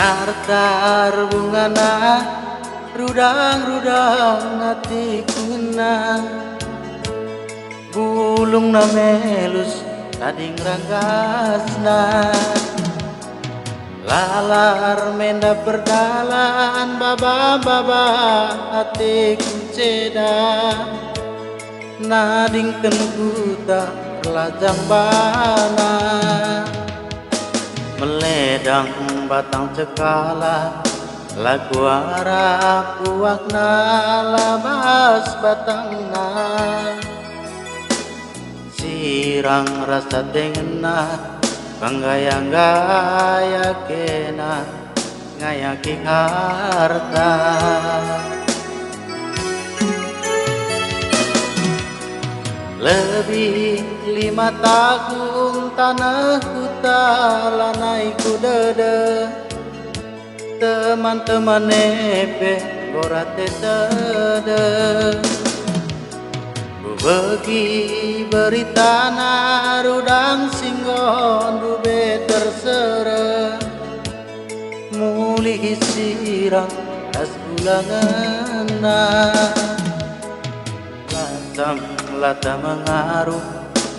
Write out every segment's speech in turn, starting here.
Nartar bungana rudang-rudang atikuna bulung na melus tading ranggasna lalar menda berdalan baba-baba atik ceda nading kenkuta lajang bana meledang batang cekala lagu arap uakna labas batangna sirang rasa dengena panggaya-gaya kena ngayaki harta lebih 5 tahun tanah huta lanai kudede teman-teman nepe gorate tede bagi berita narudang singgon dube tersere muli sirang tas bulangana lata mengaruh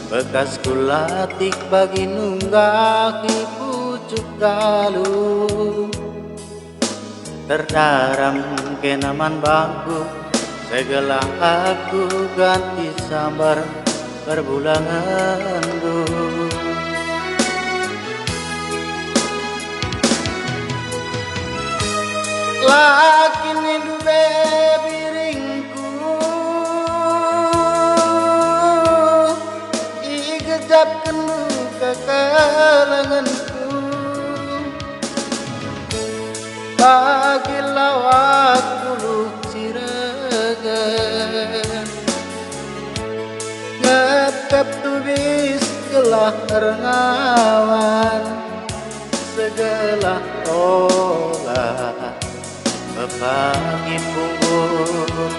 bekas kulatik bagi nunggaki pucuk galuh terdaram kenaman bangku segala aku ganti sambar berbulangan lakin hidup biringku igejap kenu kekalanganku bagi lawak dulu siragan ngepep tubis gelah rengawan segala olah bagi punggung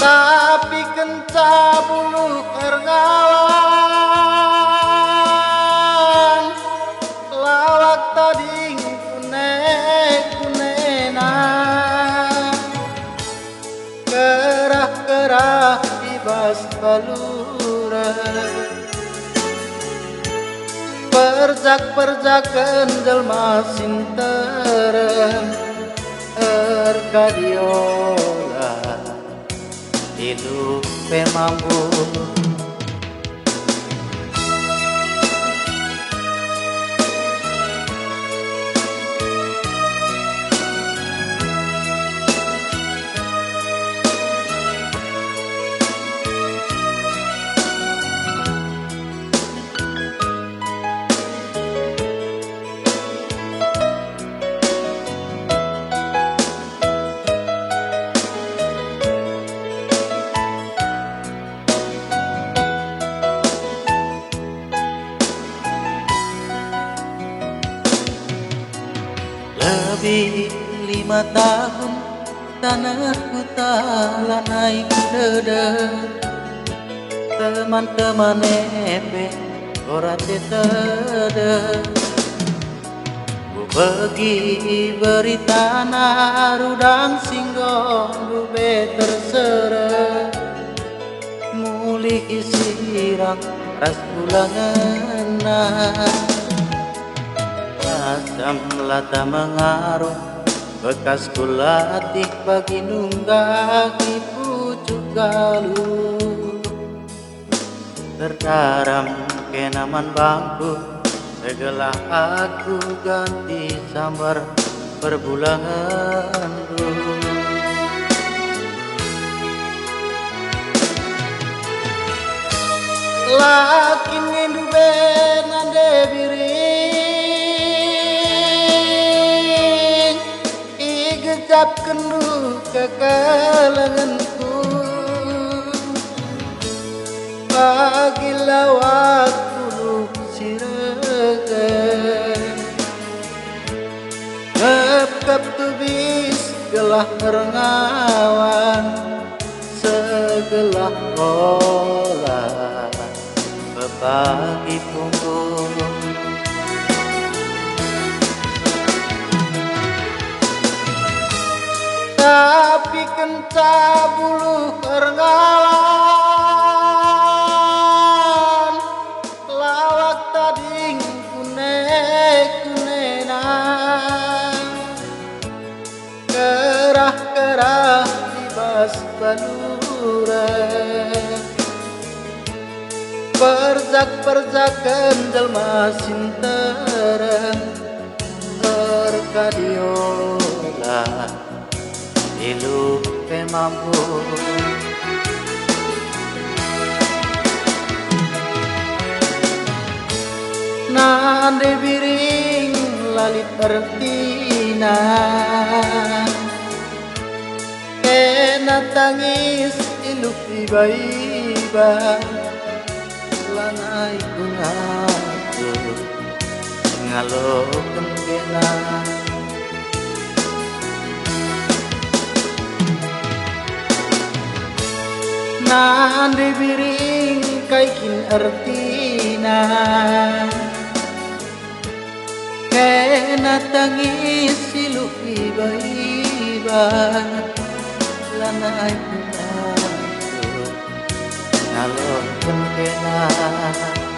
tapi kenca bulu rengawan lawak tading kune-kunena kerah-kerah ibas balura perjak-perjakan jelma sinteren erkadiola hidup pemambu lebih 5 tahun tanahku tak naik dede teman-teman nepe orate tede ku pergi berita narudang singgon dube tersere mulih sirang ras bulangana asam lata mengaruh bekas kulatik bagi nunggaki pucuk galuh terdaram kenaman bangku segala aku ganti sambar perbulangan lakin hidup nande biring igejap kendu kekalanganku bagi lawak dulu siragan ngep-ngep tubis gelah rengawan segelah olah bagi punggung. Tapi kenca bulu kergalan lawak tading kune-kunena kerah-kerah libas baluran perjak-perjakan jelma sintereng terkadiola ilu mampu nande biring lalit artina kena tangis ilu iba-iba lanai kunatu ngaloken kena nande biring kaikin artina kena tangis silu iba-iba lanai kunatu ngalon kena